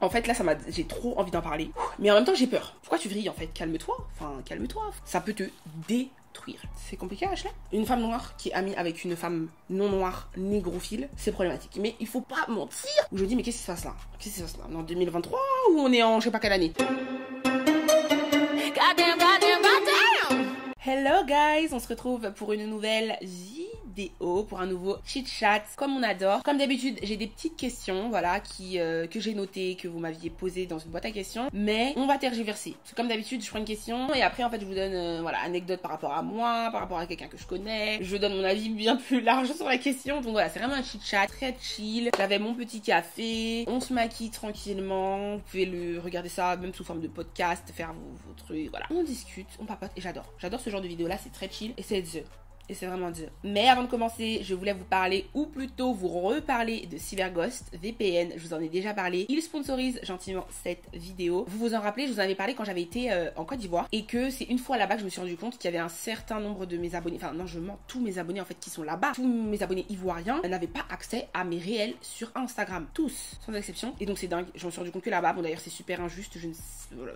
En fait là j'ai trop envie d'en parler. Mais en même temps j'ai peur. Pourquoi tu vrilles en fait? Calme-toi. Enfin calme-toi. Ça peut te détruire. C'est compliqué Ashley. Une femme noire qui est amie avec une femme non noire négrophile, c'est problématique. Mais il faut pas mentir. Je me dis mais qu'est-ce qui se passe là? Qu'est-ce qui se passe là? On est en 2023 ou on est en je sais pas quelle année? Hello guys, on se retrouve pour une nouvelle vidéo, pour un nouveau chit-chat, comme on adore. Comme d'habitude, j'ai des petites questions, voilà, que j'ai notées, que vous m'aviez posées dans une boîte à questions, mais on va tergiverser. Parce que comme d'habitude, je prends une question et après, en fait, je vous donne, voilà, anecdote par rapport à moi, par rapport à quelqu'un que je connais. Je donne mon avis bien plus large sur la question. Donc voilà, c'est vraiment un chit-chat très chill. J'avais mon petit café, on se maquille tranquillement. Vous pouvez regarder ça même sous forme de podcast, faire vos trucs, voilà. On discute, on papote et j'adore. J'adore ce genre de vidéo là, c'est très chill et c'est dur. Et c'est vraiment dur. Mais avant de commencer, je voulais vous parler, ou plutôt vous reparler de CyberGhost VPN. Je vous en ai déjà parlé. Il sponsorise gentiment cette vidéo. Vous vous en rappelez, je vous en avais parlé quand j'avais été en Côte d'Ivoire. Et que c'est une fois là-bas que je me suis rendu compte qu'il y avait un certain nombre de mes abonnés. Enfin non, je mens, tous mes abonnés en fait qui sont là-bas. Tous mes abonnés ivoiriens n'avaient pas accès à mes réels sur Instagram. Tous, sans exception. Et donc c'est dingue. Je me suis rendu compte que là-bas, bon d'ailleurs c'est super injuste. Je ne sais...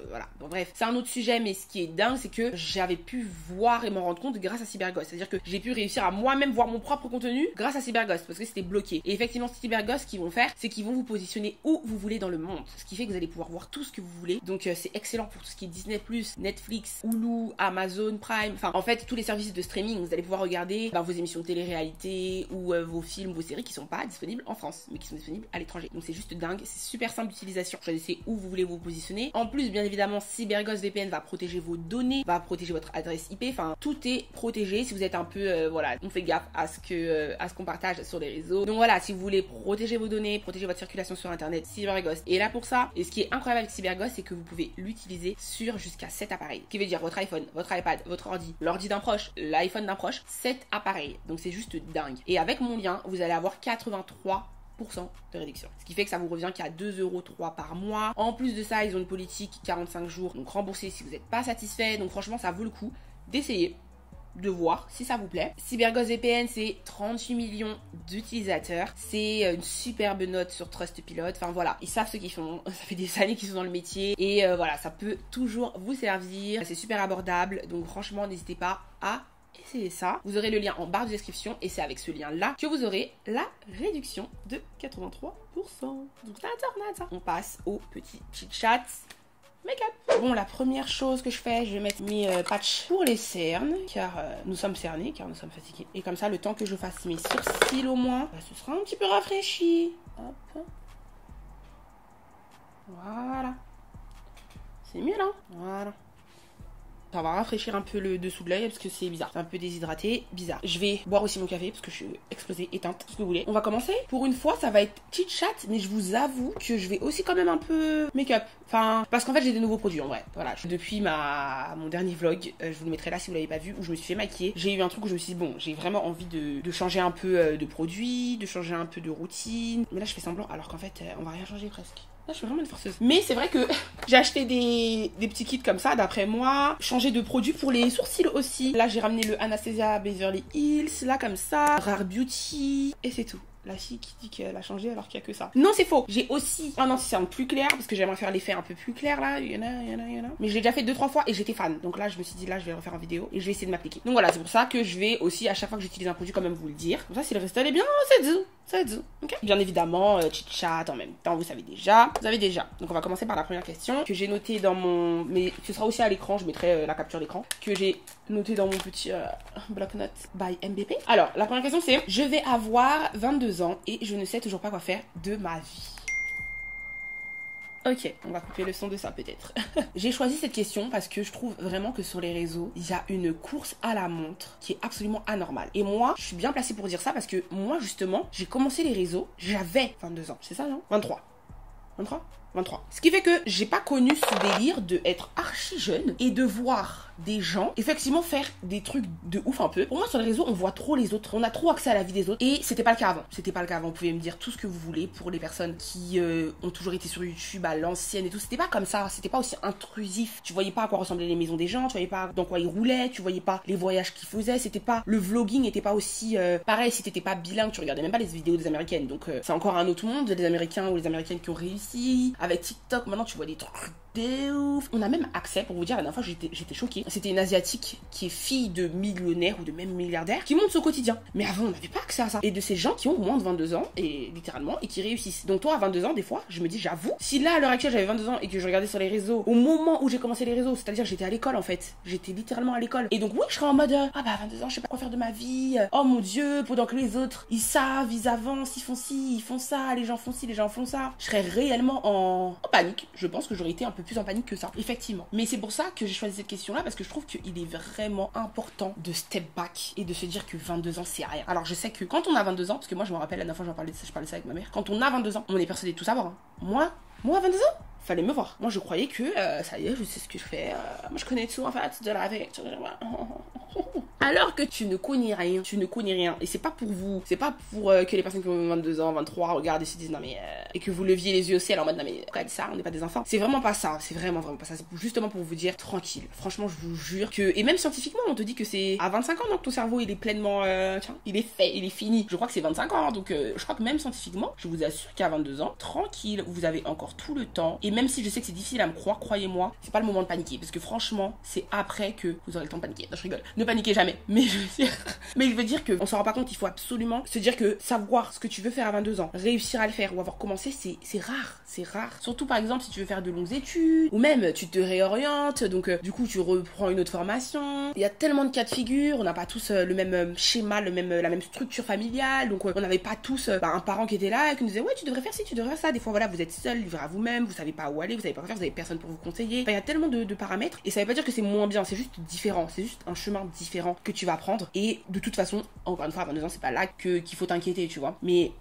Voilà. Bon bref, c'est un autre sujet. Mais ce qui est dingue, c'est que j'avais pu voir et m'en rendre compte grâce à CyberGhost. C'est-à-dire que j'ai pu réussir à moi-même voir mon propre contenu grâce à CyberGhost parce que c'était bloqué. Et effectivement, CyberGhost, ce qu'ils vont faire, c'est qu'ils vont vous positionner où vous voulez dans le monde. Ce qui fait que vous allez pouvoir voir tout ce que vous voulez. Donc c'est excellent pour tout ce qui est Disney+, Netflix, Hulu, Amazon Prime. Enfin, en fait, tous les services de streaming. Vous allez pouvoir regarder vos émissions de télé-réalité ou vos films, vos séries qui sont pas disponibles en France, mais qui sont disponibles à l'étranger. Donc c'est juste dingue. C'est super simple d'utilisation. Choisissez où vous voulez vous positionner. En plus, bien évidemment, CyberGhost VPN va protéger vos données, va protéger votre adresse IP. Enfin, tout est protégé. Si vous êtes un peu, voilà, on fait gaffe à ce qu'on partage sur les réseaux. Donc voilà, si vous voulez protéger vos données, protéger votre circulation sur internet, CyberGhost est là pour ça. Et ce qui est incroyable avec CyberGhost, c'est que vous pouvez l'utiliser sur jusqu'à 7 appareils. Ce qui veut dire votre iPhone, votre iPad, votre ordi, l'ordi d'un proche, l'iPhone d'un proche, 7 appareils. Donc c'est juste dingue. Et avec mon lien, vous allez avoir 83% de réduction. Ce qui fait que ça vous revient qu'à 2,03 € par mois. En plus de ça, ils ont une politique 45 jours, donc remboursé si vous n'êtes pas satisfait. Donc franchement, ça vaut le coup d'essayer, de voir si ça vous plaît. CyberGhost VPN, c'est 38 millions d'utilisateurs. C'est une superbe note sur Trustpilot. Enfin voilà, ils savent ce qu'ils font. Ça fait des années qu'ils sont dans le métier. Et voilà, ça peut toujours vous servir. C'est super abordable. Donc franchement, n'hésitez pas à essayer ça. Vous aurez le lien en barre de description. Et c'est avec ce lien-là que vous aurez la réduction de 83%. Donc ça. On passe au petit chit-chat make-up. Bon, la première chose que je fais, je vais mettre mes patchs pour les cernes, car nous sommes cernés, car nous sommes fatigués. Et comme ça, le temps que je fasse mes sourcils au moins, ce sera un petit peu rafraîchi. Hop. Voilà. C'est mieux là. Voilà. Ça va rafraîchir un peu le dessous de l'œil parce que c'est bizarre. C'est un peu déshydraté, bizarre. Je vais boire aussi mon café parce que je suis explosée, éteinte, tout ce que vous voulez. On va commencer. Pour une fois, ça va être chit-chat, mais je vous avoue que je vais aussi quand même un peu make-up. Enfin, parce qu'en fait, j'ai des nouveaux produits en vrai. Voilà. Depuis mon dernier vlog, je vous le mettrai là si vous l'avez pas vu, où je me suis fait maquiller. J'ai eu un truc où je me suis dit, bon, j'ai vraiment envie de changer un peu de produits, de changer un peu de routine. Mais là, je fais semblant alors qu'en fait, on va rien changer presque. Là, je suis vraiment une forceuse. Mais c'est vrai que j'ai acheté des petits kits comme ça, d'après moi. Changer de produit pour les sourcils aussi. Là, j'ai ramené le Anastasia Beverly Hills, là, comme ça. Rare Beauty. Et c'est tout. La fille qui dit qu'elle a changé alors qu'il n'y a que ça. Non, c'est faux. J'ai aussi un anti-cerne plus clair parce que j'aimerais faire l'effet un peu plus clair là. Il y en a. Mais je l'ai déjà fait 2-3 fois et j'étais fan. Donc là, je me suis dit, là, je vais le refaire en vidéo et je vais essayer de m'appliquer. Donc voilà, c'est pour ça que je vais aussi, à chaque fois que j'utilise un produit, quand même vous le dire. Comme ça, si le résultat est bien, c'est dit. Ça dit. Ok. Bien évidemment, chit-chat en même temps, vous savez déjà. Vous avez déjà. Donc on va commencer par la première question que j'ai notée dans mon. Mais ce sera aussi à l'écran, je mettrai la capture d'écran. Que j'ai notée dans mon petit bloc-notes by MBP. Alors, la première question c'est: je vais avoir 22 ans et je ne sais toujours pas quoi faire de ma vie. Ok, on va couper le son de ça peut-être. J'ai choisi cette question parce que je trouve vraiment que sur les réseaux, il y a une course à la montre qui est absolument anormale. Et moi, je suis bien placée pour dire ça parce que moi, justement, j'ai commencé les réseaux, j'avais 22 ans. C'est ça, non? 23. 23. Ce qui fait que j'ai pas connu ce délire de être archi jeune et de voir des gens effectivement faire des trucs de ouf un peu. Pour moi, sur les réseaux, on voit trop les autres, on a trop accès à la vie des autres et c'était pas le cas avant. C'était pas le cas avant. Vous pouvez me dire tout ce que vous voulez pour les personnes qui ont toujours été sur YouTube à l'ancienne et tout. C'était pas comme ça, c'était pas aussi intrusif. Tu voyais pas à quoi ressemblaient les maisons des gens, tu voyais pas dans quoi ils roulaient, tu voyais pas les voyages qu'ils faisaient. C'était pas, le vlogging était pas aussi pareil. Si t'étais pas bilingue, tu regardais même pas les vidéos des américaines. Donc c'est encore un autre monde, les américains ou les américaines qui ont réussi avec TikTok, maintenant tu vois des trucs de ouf. On a même accès, pour vous dire, la dernière fois j'étais choquée. C'était une asiatique qui est fille de millionnaire ou de même milliardaire qui monte son quotidien. Mais avant on n'avait pas accès à ça. Et de ces gens qui ont moins de 22 ans, et littéralement, et qui réussissent. Donc toi à 22 ans, des fois, je me dis, j'avoue, si là à l'heure actuelle j'avais 22 ans et que je regardais sur les réseaux, au moment où j'ai commencé les réseaux, c'est-à-dire j'étais à l'école en fait. J'étais littéralement à l'école. Et donc oui, je serais en mode, ah bah à 22 ans, je sais pas quoi faire de ma vie. Oh mon dieu, pendant que les autres, ils savent, ils avancent, ils font ci, ils font ça, les gens font ci, les gens font ça. Je serais réellement en panique. Je pense que j'aurais été un peu plus en panique que ça. Effectivement. Mais c'est pour ça que j'ai choisi cette question-là, parce que je trouve qu'il est vraiment important de step back et de se dire que 22 ans, c'est rien. Alors, je sais que quand on a 22 ans, parce que moi, je me rappelle, la dernière fois, je parlais de ça avec ma mère, quand on a 22 ans, on est persuadé de tout savoir. Hein. Moi, à 22 ans, fallait me voir. Moi, je croyais que, ça y est, je sais ce que je fais. Moi, je connais tout, en fait, de la vie. Alors que tu ne connais rien, et c'est pas pour vous, c'est pas pour que les personnes qui ont 22 ans, 23 regardent et se disent non mais et que vous leviez les yeux au ciel en mode non mais pourquoi elle dit ça, on n'est pas des enfants. C'est vraiment pas ça, c'est vraiment pas ça, c'est justement pour vous dire tranquille. Franchement, je vous jure que, et même scientifiquement, on te dit que c'est à 25 ans donc ton cerveau il est pleinement tiens, il est fait, il est fini. Je crois que c'est 25 ans, donc je crois que même scientifiquement, je vous assure qu'à 22 ans, tranquille, vous avez encore tout le temps. Et même si je sais que c'est difficile à me croire, croyez-moi, c'est pas le moment de paniquer parce que franchement, c'est après que vous aurez le temps de paniquer. Non, je rigole. Ne paniquez jamais. Mais je veux dire qu'on s'en rend pas compte, il faut absolument se dire que savoir ce que tu veux faire à 22 ans, réussir à le faire ou avoir commencé, c'est rare. Surtout par exemple si tu veux faire de longues études ou même tu te réorientes, donc du coup tu reprends une autre formation. Il y a tellement de cas de figure, on n'a pas tous le même schéma, la même structure familiale, donc on n'avait pas tous un parent qui était là et qui nous disait ouais tu devrais faire ci, tu devrais faire ça. Des fois voilà, vous êtes seul, livré à vous-même, vous savez pas où aller, vous savez pas quoi faire, vous avez personne pour vous conseiller. Enfin, il y a tellement de paramètres et ça veut pas dire que c'est moins bien, c'est juste différent, c'est juste un chemin différent que tu vas prendre. Et de toute façon, encore une fois, à 22 ans, c'est pas là qu'il faut t'inquiéter, tu vois. Mais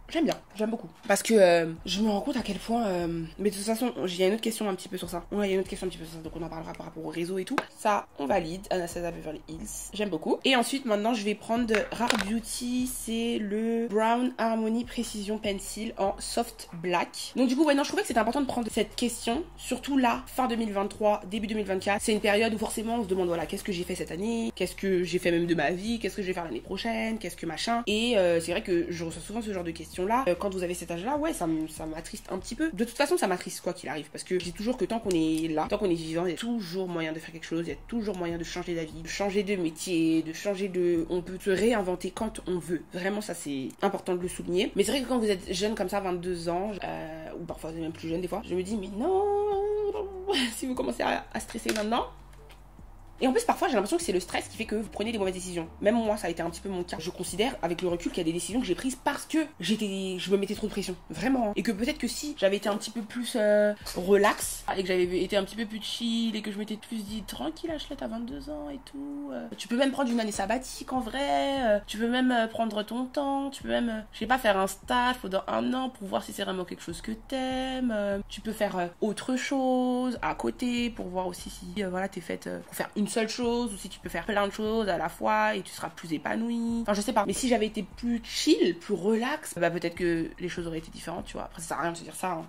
j'aime bien, j'aime beaucoup. Parce que je me rends compte à quel point... Mais de toute façon, il y a une autre question un petit peu sur ça. Ouais, il y a une autre question un petit peu sur ça, donc on en parlera par rapport au réseau et tout. Ça, on valide. Anastasia Beverly Hills, j'aime beaucoup. Et ensuite, maintenant, je vais prendre de Rare Beauty. C'est le Brown Harmony Precision Pencil en soft black. Donc du coup, ouais, non, je trouvais que c'était important de prendre cette question. Surtout là, fin 2023, début 2024. C'est une période où forcément, on se demande, voilà, qu'est-ce que j'ai fait cette année? Qu'est-ce que j'ai fait même de ma vie? Qu'est-ce que je vais faire l'année prochaine? Qu'est-ce que machin? Et c'est vrai que je reçois souvent ce genre de questions là, quand vous avez cet âge là, ouais, ça m'attriste un petit peu. De toute façon ça m'attriste quoi qu'il arrive, parce que je dis toujours que tant qu'on est là, tant qu'on est vivant, il y a toujours moyen de faire quelque chose, il y a toujours moyen de changer d'avis, de changer de métier, on peut se réinventer quand on veut. Vraiment ça c'est important de le souligner. Mais c'est vrai que quand vous êtes jeune comme ça, 22 ans, ou parfois même plus jeune des fois, je me dis mais non, si vous commencez à stresser maintenant. Et en plus, parfois, j'ai l'impression que c'est le stress qui fait que vous prenez des mauvaises décisions. Même moi, ça a été un petit peu mon cas. Je considère, avec le recul, qu'il y a des décisions que j'ai prises parce que je me mettais trop de pression. Vraiment. Et que peut-être que si j'avais été un petit peu plus relax, et que j'avais été un petit peu plus chill, et que je m'étais plus dit, tranquille, Ashley, t'as 22 ans et tout. Tu peux même prendre une année sabbatique, en vrai. Tu peux même prendre ton temps. Tu peux même, je sais pas, faire un stage pendant 1 an pour voir si c'est vraiment quelque chose que t'aimes. Tu peux faire autre chose à côté pour voir aussi si, voilà, t'es faite pour faire une seule chose, ou si tu peux faire plein de choses à la fois et tu seras plus épanoui. Enfin, je sais pas. Mais si j'avais été plus chill, plus relax, bah peut-être que les choses auraient été différentes, tu vois. Après, ça sert à rien de se dire ça, hein.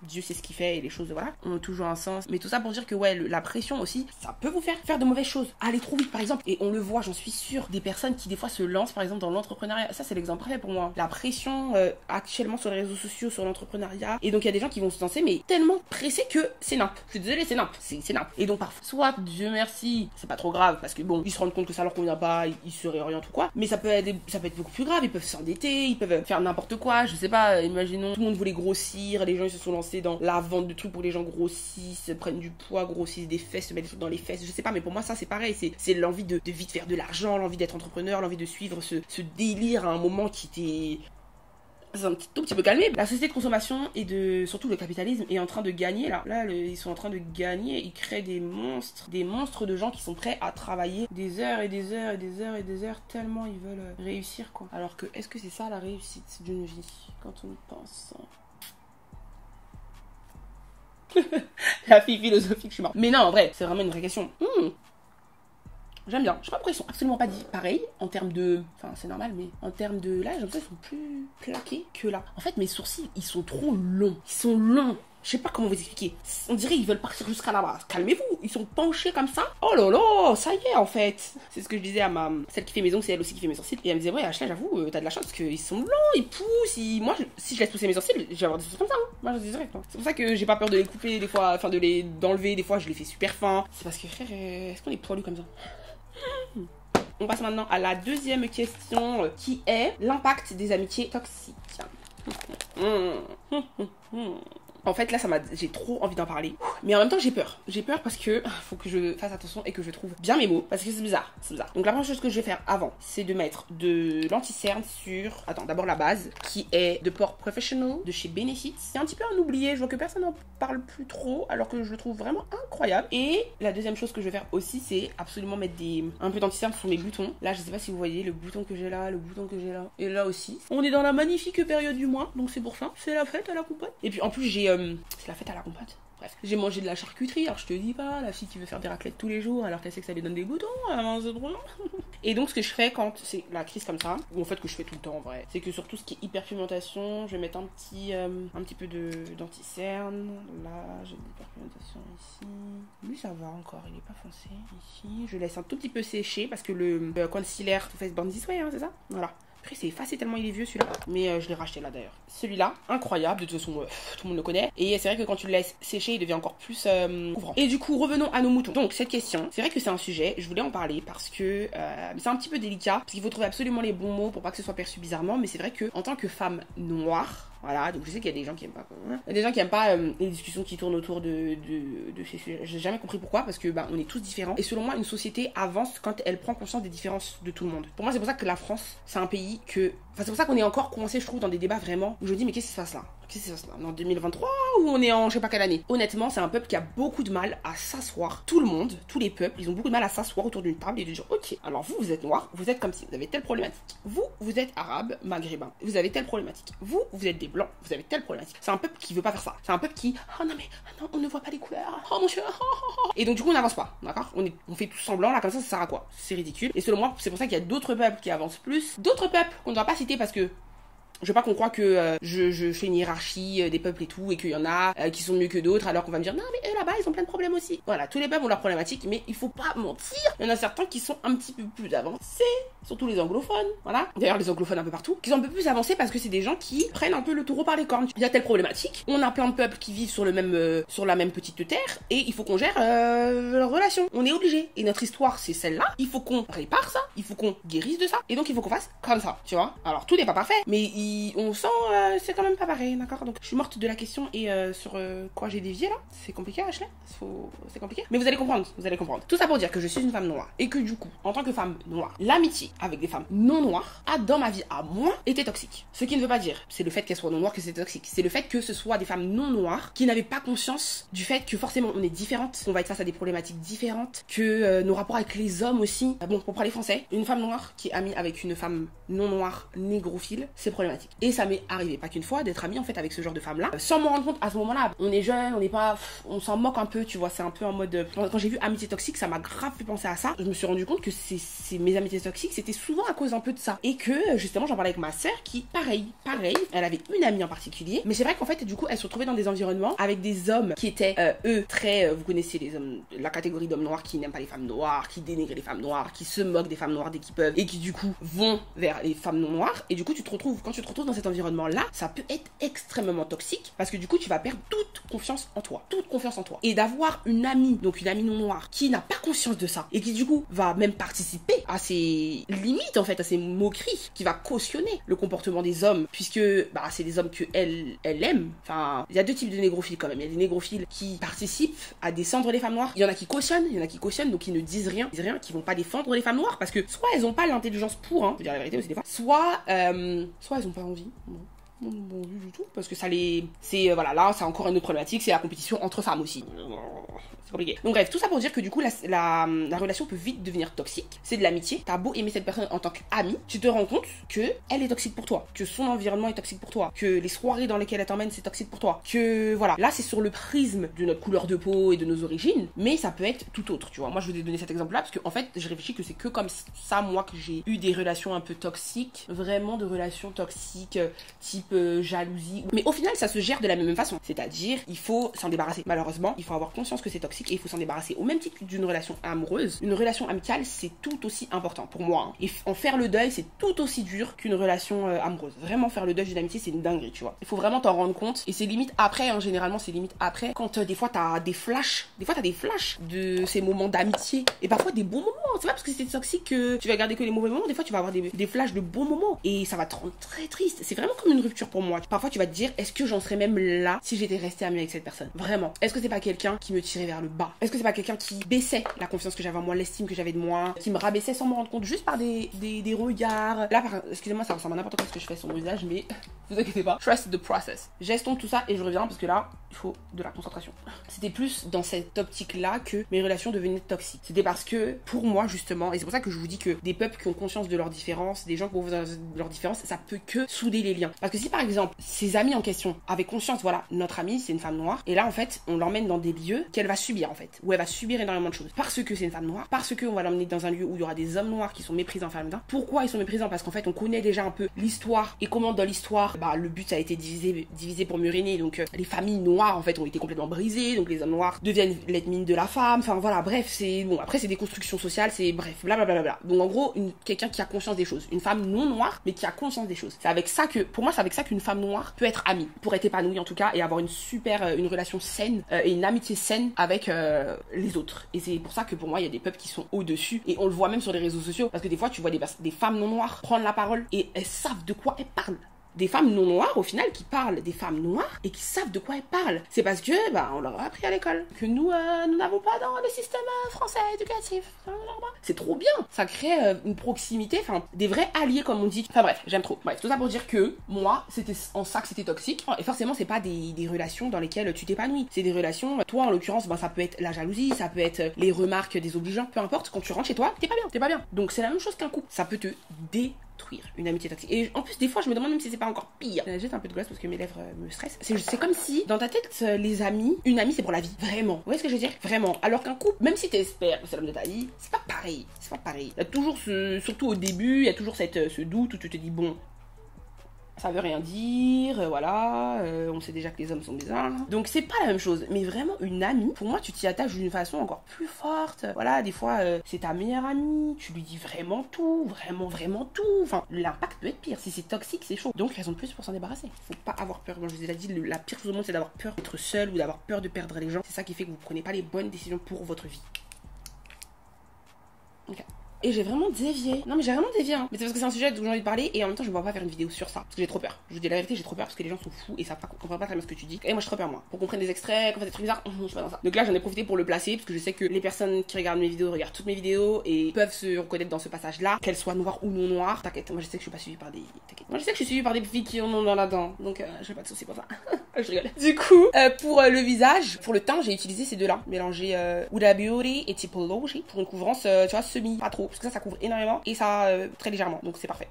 Dieu sait ce qu'il fait et les choses, voilà, ont toujours un sens. Mais tout ça pour dire que, ouais, la pression aussi, ça peut vous faire de mauvaises choses. Aller trop vite, par exemple. Et on le voit, j'en suis sûre, des personnes qui, des fois, se lancent, par exemple, dans l'entrepreneuriat. Ça, c'est l'exemple parfait pour moi. La pression, actuellement, sur les réseaux sociaux, sur l'entrepreneuriat. Et donc, il y a des gens qui vont se lancer, mais tellement pressés que c'est nimp. Je suis désolée, c'est nimp. C'est nimp. Et donc, parfois, soit, Dieu merci, c'est pas trop grave, parce que bon, ils se rendent compte que ça leur convient pas, ils se réorientent ou quoi. Mais ça peut être beaucoup plus grave. Ils peuvent s'endetter, ils peuvent faire n'importe quoi. Je sais pas, imaginons, tout le monde voulait grossir, les gens, ils se sont lancés dans la vente de trucs pour les gens grossissent, prennent du poids, grossissent des fesses, se mettent des trucs dans les fesses, je sais pas, mais pour moi ça c'est pareil, c'est l'envie de vite faire de l'argent, l'envie d'être entrepreneur, l'envie de suivre ce délire à un moment qui était... C'est un tout petit peu calmé. La société de consommation et surtout le capitalisme est en train de gagner là. Ils sont en train de gagner, ils créent des monstres de gens qui sont prêts à travailler des heures et des heures et des heures et des heures tellement ils veulent réussir quoi. Alors que est-ce que c'est ça la réussite d'une vie quand on y pense? La fille philosophique, je suis morte. Mais non, en vrai, c'est vraiment une vraie question. J'aime bien. Je sais pas pourquoi ils sont absolument pas dit pareil en termes de... Enfin, c'est normal, mais en termes de... Là, j'ai l'impression qu'ils sont plus plaqués que là. En fait, mes sourcils, ils sont trop longs. Ils sont longs. Je sais pas comment vous expliquer. On dirait ils veulent partir jusqu'à là-bas. Calmez-vous, ils sont penchés comme ça. Oh là là, ça y est en fait. C'est ce que je disais à celle qui fait mes ongles, c'est elle aussi qui fait mes sourcils. Et elle me disait, ouais, Ashley, j'avoue, t'as de la chance parce qu'ils sont blancs, ils poussent. Moi, si je laisse pousser mes sourcils, je vais avoir des sourcils comme ça. Hein. Moi, je dis direct. C'est pour ça que j'ai pas peur de les couper des fois, enfin d'enlever des fois, je les fais super fins. C'est parce que frère, est-ce qu'on est poilu comme ça? On passe maintenant à la deuxième question qui est l'impact des amitiés toxiques. En fait, là, j'ai trop envie d'en parler. Mais en même temps, j'ai peur. J'ai peur parce que faut que je fasse attention et que je trouve bien mes mots. Parce que c'est bizarre. C'est bizarre. Donc, la première chose que je vais faire avant, c'est de mettre de l'anti-cerne sur... Attends, d'abord la base, qui est de Pore Professional de chez Benefit. C'est un petit peu un oublié. Je vois que personne n'en parle plus trop, alors que je le trouve vraiment incroyable. Et la deuxième chose que je vais faire aussi, c'est absolument mettre un peu d'anti-cerne sur mes boutons. Là, je sais pas si vous voyez le bouton que j'ai là, le bouton que j'ai là. Et là aussi. On est dans la magnifique période du mois. Donc, c'est pour ça. C'est la fête à la compote. Et puis, en plus, c'est la fête à la compote. Bref, j'ai mangé de la charcuterie, alors je te dis pas, la fille qui veut faire des raclettes tous les jours alors qu'elle sait que ça lui donne des boutons, c'est trop long. Et donc ce que je fais quand c'est la crise comme ça, ou en fait que je fais tout le temps en vrai, c'est que sur tout ce qui est hyperpigmentation, je vais mettre un petit peu d'anti-cerne. Là, j'ai de l'hyperpigmentation ici. Lui ça va encore, il est pas foncé. Ici, je laisse un tout petit peu sécher parce que le concealer Too Faced Born This Way, hein, c'est ça? Voilà. Après, c'est effacé tellement il est vieux celui-là. Mais je l'ai racheté là d'ailleurs. Celui-là, incroyable. De toute façon, tout le monde le connaît. Et c'est vrai que quand tu le laisses sécher, il devient encore plus couvrant. Et du coup, revenons à nos moutons. Donc, cette question, c'est vrai que c'est un sujet. Je voulais en parler parce que c'est un petit peu délicat. Parce qu'il faut trouver absolument les bons mots pour pas que ce soit perçu bizarrement. Mais c'est vrai que en tant que femme noire, voilà, donc je sais qu'il y a des gens qui aiment pas. Il y a des gens qui aiment pas les discussions qui tournent autour de ces sujets. J'ai jamais compris pourquoi, parce que on est tous différents. Et selon moi, une société avance quand elle prend conscience des différences de tout le monde. Pour moi, c'est pour ça que la France, c'est un pays que. Enfin, c'est pour ça qu'on est encore coincé, je trouve, dans des débats vraiment où je dis, mais qu'est-ce qui se passe là? Qu'est-ce qui se passe là? On est en 2023 ou on est en je sais pas quelle année? Honnêtement, c'est un peuple qui a beaucoup de mal à s'asseoir. Tout le monde, tous les peuples, ils ont beaucoup de mal à s'asseoir autour d'une table et de dire, ok, alors vous êtes noir, vous êtes comme si, vous avez telle problématique. Vous êtes arabe, maghrébin, vous avez telle problématique. Vous êtes des blancs, vous avez telle problématique. C'est un peuple qui veut pas faire ça. C'est un peuple qui, oh non mais, non, on ne voit pas les couleurs. Oh mon Dieu, Et donc du coup, on n'avance pas, d'accord? On fait tout semblant, là, comme ça sert à quoi? C'est ridicule. Et selon moi, c'est pour ça qu'il y a d'autres peuples qui avancent plus. D'autres peuples qu'on ne doit pas citer parce que je veux pas qu'on croit que je fais une hiérarchie des peuples et tout, et qu'il y en a qui sont mieux que d'autres, alors qu'on va me dire non mais eux là-bas ils ont plein de problèmes aussi. Voilà, tous les peuples ont leurs problématiques, mais il faut pas mentir. Il y en a certains qui sont un petit peu plus avancés, surtout les anglophones, voilà. D'ailleurs les anglophones un peu partout, qui sont un peu plus avancés parce que c'est des gens qui prennent un peu le taureau par les cornes. Il y a telle problématique, on a plein de peuples qui vivent sur la même petite terre, et il faut qu'on gère leurs relations. On est obligé. Et notre histoire c'est celle-là. Il faut qu'on répare ça, il faut qu'on guérisse de ça, et donc il faut qu'on fasse comme ça, tu vois. Alors tout n'est pas parfait, mais on sent c'est quand même pas pareil, d'accord? Donc je suis morte de la question et sur quoi j'ai dévié là. C'est compliqué, Ashley. C'est compliqué. Mais vous allez comprendre, vous allez comprendre. Tout ça pour dire que je suis une femme noire et que du coup, en tant que femme noire, l'amitié avec des femmes non noires a dans ma vie à moi été toxique. Ce qui ne veut pas dire c'est le fait qu'elles soient non noires que c'est toxique. C'est le fait que ce soit des femmes non noires qui n'avaient pas conscience du fait que forcément on est différentes, qu'on va être face à des problématiques différentes, que nos rapports avec les hommes aussi. Bon, pour parler français, une femme noire qui est amie avec une femme non noire négrophile, c'est problématique. Et ça m'est arrivé pas qu'une fois d'être amie en fait avec ce genre de femme là sans me rendre compte à ce moment-là. On est jeune, on n'est pas, on s'en moque un peu, tu vois. C'est un peu en mode quand j'ai vu amitié toxique, ça m'a grave fait penser à ça. Je me suis rendu compte que mes amitiés toxiques c'était souvent à cause un peu de ça, et que justement j'en parlais avec ma sœur qui pareil, elle avait une amie en particulier, mais c'est vrai qu'en fait du coup elle se retrouvait dans des environnements avec des hommes qui étaient eux très vous connaissez les hommes, la catégorie d'hommes noirs qui n'aiment pas les femmes noires, qui dénigrent les femmes noires, qui se moquent des femmes noires dès qu'ils peuvent, et qui du coup vont vers les femmes non noires. Et du coup quand tu te retrouves dans cet environnement là, ça peut être extrêmement toxique parce que du coup tu vas perdre toute confiance en toi, et d'avoir une amie, donc une amie non noire qui n'a pas conscience de ça et qui du coup va même participer à ses limites en fait, à ses moqueries, qui va cautionner le comportement des hommes puisque c'est des hommes que elle aime. Enfin, il y a deux types de négrophiles quand même. Il y a des négrophiles qui participent à descendre les femmes noires, il y en a qui cautionnent, donc qui ne disent rien, qui vont pas défendre les femmes noires parce que soit elles ont pas l'intelligence pour, faut dire la vérité aussi des fois, soit elles ont pas envie. Bon, du tout, parce que voilà, là c'est encore une autre problématique, c'est la compétition entre femmes aussi. C'est compliqué. Donc bref, tout ça pour dire que du coup la relation peut vite devenir toxique. C'est de l'amitié, t'as beau aimer cette personne en tant qu'amie, tu te rends compte que elle est toxique pour toi, que son environnement est toxique pour toi, que les soirées dans lesquelles elle t'emmène c'est toxique pour toi, que voilà, là c'est sur le prisme de notre couleur de peau et de nos origines, mais ça peut être tout autre, tu vois. Moi je vous ai donné cet exemple là parce que en fait je réfléchis que c'est que comme ça moi que j'ai eu des relations un peu toxiques, vraiment de relations toxiques type type jalousie. Mais au final, ça se gère de la même façon. C'est-à-dire, il faut s'en débarrasser. Malheureusement, il faut avoir conscience que c'est toxique et il faut s'en débarrasser. Au même titre d'une relation amoureuse, une relation amicale, c'est tout aussi important pour moi. Hein. Et en faire le deuil, c'est tout aussi dur qu'une relation amoureuse. Vraiment, faire le deuil d'une amitié, c'est une dinguerie, tu vois. Il faut vraiment t'en rendre compte. Et c'est limite après, hein, généralement, c'est limite après, quand des fois, t'as des flashs. Des fois, t'as des flashs de ces moments d'amitié. Et parfois, des bons moments. C'est pas parce que c'est toxique que tu vas garder que les mauvais moments. Des fois, tu vas avoir des flashs de bons moments. Et ça va te rendre très triste. C'est vraiment comme une rupture pour moi. Parfois, tu vas te dire, est-ce que j'en serais même là si j'étais restée amie avec cette personne? Vraiment. Est-ce que c'est pas quelqu'un qui me tirait vers le bas? Est-ce que c'est pas quelqu'un qui baissait la confiance que j'avais en moi, l'estime que j'avais de moi, qui me rabaissait sans me rendre compte, juste par des regards? Là, excusez-moi, ça ressemble à n'importe quoi ce que je fais sur mon visage, mais vous inquiétez pas. Trust the process. J'estompe tout ça et je reviens parce que là, il faut de la concentration. C'était plus dans cette optique-là que mes relations devenaient toxiques. C'était parce que, pour moi, justement, et c'est pour ça que je vous dis que des peuples qui ont conscience de leurs différences, des gens qui ont conscience de leurs différences, ça peut que souder les liens. Parce que si, par exemple, ces amis en question avaient conscience, voilà, notre amie, c'est une femme noire, et là, en fait, on l'emmène dans des lieux qu'elle va subir, en fait, où elle va subir énormément de choses. Parce que c'est une femme noire, parce qu'on va l'emmener dans un lieu où il y aura des hommes noirs qui sont méprisants féminins. Pourquoi ils sont méprisants? Parce qu'en fait, on connaît déjà un peu l'histoire, et comment dans l'histoire, bah, le but a été divisé pour mieux régner, donc les familles noires, en fait, ont été complètement brisées, donc les hommes noirs deviennent l'ennemi de la femme, enfin voilà, bref, c'est bon, après c'est des constructions sociales, c'est bref, blablabla. Donc en gros, quelqu'un qui a conscience des choses, une femme non noire, mais qui a conscience des choses. C'est avec ça que, pour moi, c'est avec ça qu'une femme noire peut être amie, pour être épanouie en tout cas, et avoir une relation saine, et une amitié saine avec les autres. Et c'est pour ça que pour moi, il y a des peuples qui sont au-dessus, et on le voit même sur les réseaux sociaux, parce que des fois, tu vois des femmes non noires prendre la parole, et elles savent de quoi elles parlent. Des femmes non noires, au final, qui parlent des femmes noires et qui savent de quoi elles parlent. C'est parce que, bah, on leur a appris à l'école. Que nous n'avons pas dans le système français éducatif. C'est trop bien. Ça crée une proximité, enfin, des vrais alliés, comme on dit. Enfin bref, j'aime trop. Bref, tout ça pour dire que, moi, c'était en ça que c'était toxique. Et forcément, c'est pas des relations dans lesquelles tu t'épanouis. C'est des relations, toi, en l'occurrence, ben, ça peut être la jalousie, ça peut être les remarques désobligeantes, peu importe. Quand tu rentres chez toi, t'es pas bien. Donc c'est la même chose qu'un couple. Ça peut te détruire une amitié toxique. Et en plus, des fois, je me demande même si c'est pas encore pire. Juste un peu de glace parce que mes lèvres me stressent. C'est comme si, dans ta tête, les amis, une amie, c'est pour la vie. Vraiment. Vous voyez ce que je veux dire? Vraiment. Alors qu'un couple, même si t'espères que c'est l'homme de ta vie, c'est pas pareil. C'est pas pareil. Il y a toujours surtout au début, il y a toujours ce doute où tu te dis, bon, ça veut rien dire, voilà, on sait déjà que les hommes sont bizarres. Donc c'est pas la même chose. Mais vraiment, une amie, pour moi, tu t'y attaches d'une façon encore plus forte. Voilà, des fois, c'est ta meilleure amie, tu lui dis vraiment tout, vraiment tout. Enfin, l'impact peut être pire. Si c'est toxique, c'est chaud. Donc, raison de plus pour s'en débarrasser. Faut pas avoir peur. Moi, je vous ai déjà dit, la pire chose au monde, c'est d'avoir peur d'être seul ou d'avoir peur de perdre les gens. C'est ça qui fait que vous prenez pas les bonnes décisions pour votre vie. Ok. Et j'ai vraiment dévié. Non mais j'ai vraiment dévié hein. Mais c'est parce que c'est un sujet dont j'ai envie de parler et en même temps je ne vais pas faire une vidéo sur ça. Parce que j'ai trop peur. Je vous dis la vérité, j'ai trop peur parce que les gens sont fous et ça comprennent pas très bien ce que tu dis. Et moi j'ai trop peur moi. Pour qu'on prenne des extraits, qu'on fasse des trucs bizarres, je suis pas dans ça. Donc là j'en ai profité pour le placer parce que je sais que les personnes qui regardent mes vidéos regardent toutes mes vidéos et peuvent se reconnaître dans ce passage là, qu'elles soient noires ou non noires. T'inquiète, moi je sais que je suis pas suivie par des. T'inquiète. Moi je sais que je suis suivie par des filles qui en ont dans la dent. Donc j'ai pas de soucis pour ça. Je rigole. Du coup, pour le visage, pour le teint, j'ai utilisé ces deux-là. Mélanger Huda Beauty et Typology pour une couvrance, tu vois, semi, pas trop. Parce que ça couvre énormément et ça très légèrement. Donc c'est parfait.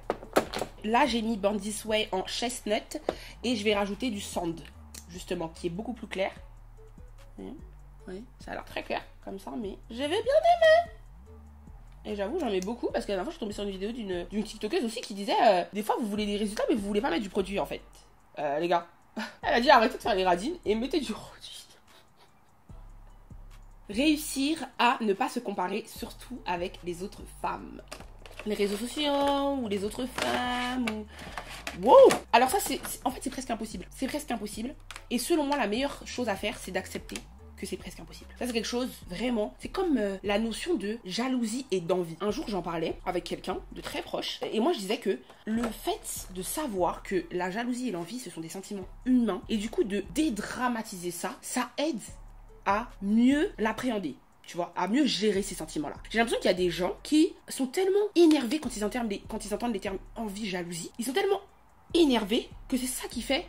Là, j'ai mis Born This Way en chestnut et je vais rajouter du sand, justement, qui est beaucoup plus clair. Oui, ça a l'air très clair comme ça, mais j'avais bien aimé. Et j'avoue, j'en mets beaucoup parce que la dernière fois, je suis tombée sur une vidéo d'une TikTokeuse aussi qui disait des fois, vous voulez des résultats, mais vous voulez pas mettre du produit en fait. Les gars. Elle a dit arrêtez de faire les radines et mettez du produit. Réussir à ne pas se comparer, surtout avec les autres femmes. Les réseaux sociaux ou les autres femmes ou... Wow. Alors ça, en fait, c'est presque impossible. C'est presque impossible. Et selon moi, la meilleure chose à faire, c'est d'accepter que c'est presque impossible. Ça, c'est quelque chose, vraiment, c'est comme la notion de jalousie et d'envie. Un jour, j'en parlais avec quelqu'un de très proche, et moi, je disais que le fait de savoir que la jalousie et l'envie, ce sont des sentiments humains, et du coup, de dédramatiser ça, ça aide à mieux l'appréhender. Tu vois, à mieux gérer ces sentiments-là. J'ai l'impression qu'il y a des gens qui sont tellement énervés quand ils entendent les termes envie, jalousie. Ils sont tellement énervés que c'est ça qui fait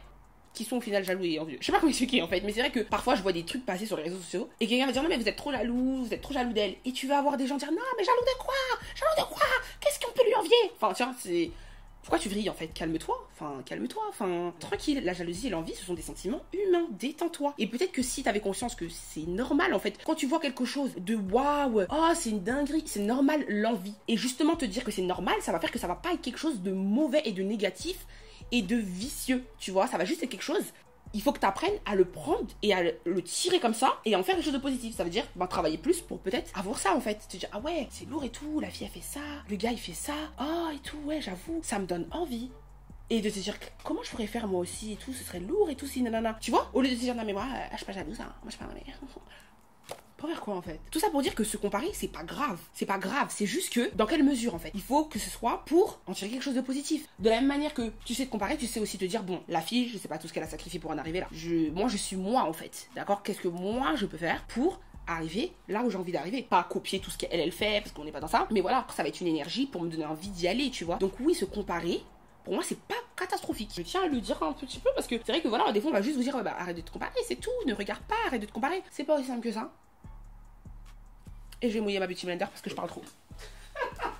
qu'ils sont au final jaloux et envieux. Je sais pas comment expliquer en fait, mais c'est vrai que parfois je vois des trucs passer sur les réseaux sociaux et quelqu'un va dire non mais vous êtes trop jaloux d'elle. Et tu vas avoir des gens dire non mais jaloux de quoi? Jaloux de quoi? Qu'est-ce qu'on peut lui envier? Enfin tu vois, c'est... Pourquoi tu vrilles en fait? Calme-toi, tranquille. La jalousie et l'envie, ce sont des sentiments humains, détends-toi. Et peut-être que si t'avais conscience que c'est normal en fait, quand tu vois quelque chose de waouh, oh c'est une dinguerie, c'est normal l'envie. Et justement te dire que c'est normal, ça va faire que ça va pas être quelque chose de mauvais et de négatif et de vicieux, tu vois. Ça va juste être quelque chose. Il faut que tu apprennes à le prendre et à le tirer comme ça et en faire quelque chose de positif. Ça veut dire travailler plus pour peut-être avoir ça en fait. Te dire, ah ouais, c'est lourd et tout, la fille elle fait ça, le gars il fait ça, oh et tout, ouais, j'avoue, ça me donne envie. Et de te dire, comment je pourrais faire moi aussi et tout, ce serait lourd et tout, si nanana. Tu vois, au lieu de te dire, non mais moi, je suis pas jalouse, hein, moi je suis pas, mais... Pour faire quoi en fait? Tout ça pour dire que se comparer, c'est pas grave. C'est pas grave, c'est juste que dans quelle mesure en fait? Il faut que ce soit pour en tirer quelque chose de positif. De la même manière que tu sais te comparer, tu sais aussi te dire, bon, la fille, je sais pas tout ce qu'elle a sacrifié pour en arriver là. Moi, je suis moi en fait. D'accord? Qu'est-ce que moi je peux faire pour arriver là où j'ai envie d'arriver? Pas copier tout ce qu'elle fait, parce qu'on n'est pas dans ça. Mais voilà, ça va être une énergie pour me donner envie d'y aller, tu vois. Donc oui, se comparer, pour moi, c'est pas catastrophique. Je tiens à le dire un petit peu parce que c'est vrai que voilà, des fois, on va juste vous dire, bah, arrête de te comparer, c'est tout, ne regarde pas, arrête de te comparer. C'est pas aussi simple que ça. Et je vais mouiller ma beauty blender parce que je parle trop.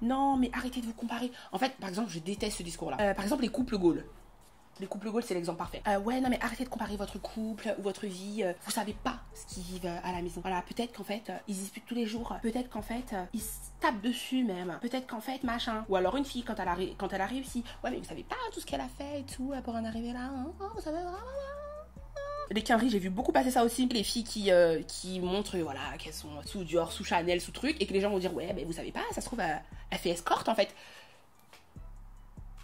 Non, mais arrêtez de vous comparer. En fait, par exemple, je déteste ce discours-là. Par exemple, les couples goals. Les couples goals, c'est l'exemple parfait. Ouais, non, mais arrêtez de comparer votre couple ou votre vie. Vous savez pas ce qu'ils vivent à la maison. Voilà, peut-être qu'en fait, ils se disputent tous les jours. Peut-être qu'en fait, ils se tapent dessus même. Peut-être qu'en fait, machin. Ou alors une fille, quand elle a réussi. Ouais, mais vous savez pas tout ce qu'elle a fait et tout pour en arriver là. Hein, vous savez vraiment. Les quinries, j'ai vu beaucoup passer ça aussi. Les filles qui montrent voilà, qu'elles sont sous Dior, sous Chanel, sous truc. Et que les gens vont dire, ouais, mais vous savez pas, ça se trouve, elle fait escorte en fait.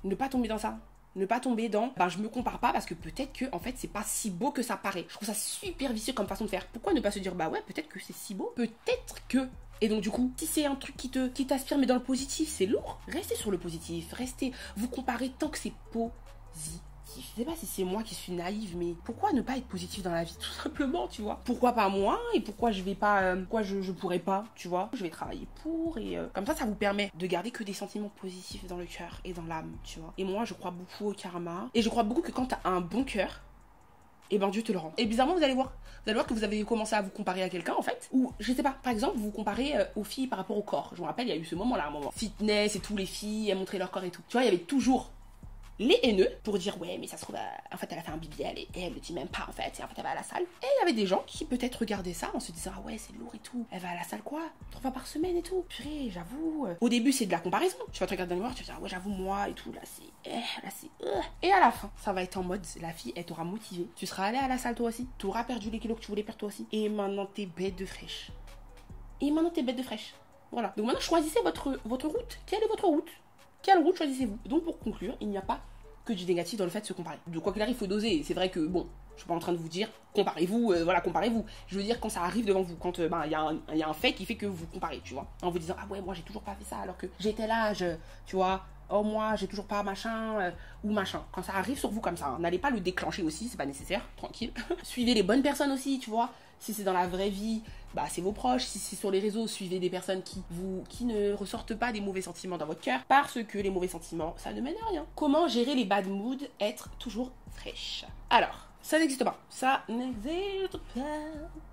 Ne pas tomber dans ça. Ne pas tomber dans, je me compare pas parce que peut-être que, en fait, c'est pas si beau que ça paraît. Je trouve ça super vicieux comme façon de faire. Pourquoi ne pas se dire, bah ouais, peut-être que c'est si beau. Peut-être que... Et donc du coup, si c'est un truc qui t'aspire mais dans le positif, c'est lourd. Restez sur le positif. Restez, vous comparez tant que c'est positif. Je sais pas si c'est moi qui suis naïve, mais pourquoi ne pas être positif dans la vie, tout simplement, tu vois? Pourquoi pas moi? Et pourquoi je vais pas, pourquoi je pourrais pas, tu vois? Je vais travailler pour et comme ça vous permet de garder que des sentiments positifs dans le cœur et dans l'âme, tu vois? Et moi, je crois beaucoup au karma et je crois beaucoup que quand t'as un bon cœur, et ben Dieu te le rend. Et bizarrement, vous allez voir que vous avez commencé à vous comparer à quelqu'un en fait, ou je sais pas, par exemple, vous vous comparez aux filles par rapport au corps. Je me rappelle, il y a eu ce moment-là, un moment fitness et tout, les filles, elles montraient leur corps et tout. Tu vois, il y avait toujours les haineux pour dire ouais mais ça se trouve en fait elle a fait un BBL et elle le dit même pas en fait et en fait elle va à la salle. Et il y avait des gens qui peut-être regardaient ça en se disant ah ouais c'est lourd et tout, elle va à la salle quoi 3 fois par semaine et tout, purée j'avoue. Au début c'est de la comparaison, tu vas te regarder dans le miroir, tu vas dire ah ouais j'avoue moi et tout, là c'est et à la fin ça va être en mode la fille elle t'aura motivé, tu seras allé à la salle toi aussi, tu auras perdu les kilos que tu voulais perdre toi aussi et maintenant t'es bête de fraîche. Voilà, donc maintenant choisissez votre route. Quelle est votre route? Quelle route choisissez-vous? Donc pour conclure, il n'y a pas que du négatif dans le fait de se comparer. De quoi qu'il arrive, il faut doser. C'est vrai que bon, je suis pas en train de vous dire comparez-vous, voilà, comparez-vous. Je veux dire quand ça arrive devant vous, quand il y a un fait qui fait que vous comparez, tu vois. En vous disant ah ouais, moi j'ai toujours pas fait ça alors que j'étais là, tu vois. Oh moi j'ai toujours pas machin ou machin. Quand ça arrive sur vous comme ça, hein, n'allez pas le déclencher aussi, c'est pas nécessaire, tranquille. Suivez les bonnes personnes aussi, tu vois. Si c'est dans la vraie vie, c'est vos proches. Si c'est sur les réseaux, suivez des personnes qui ne ressortent pas des mauvais sentiments dans votre cœur. Parce que les mauvais sentiments, ça ne mène à rien. Comment gérer les bad moods? Être toujours fraîche. Alors, ça n'existe pas. Ça n'existe pas.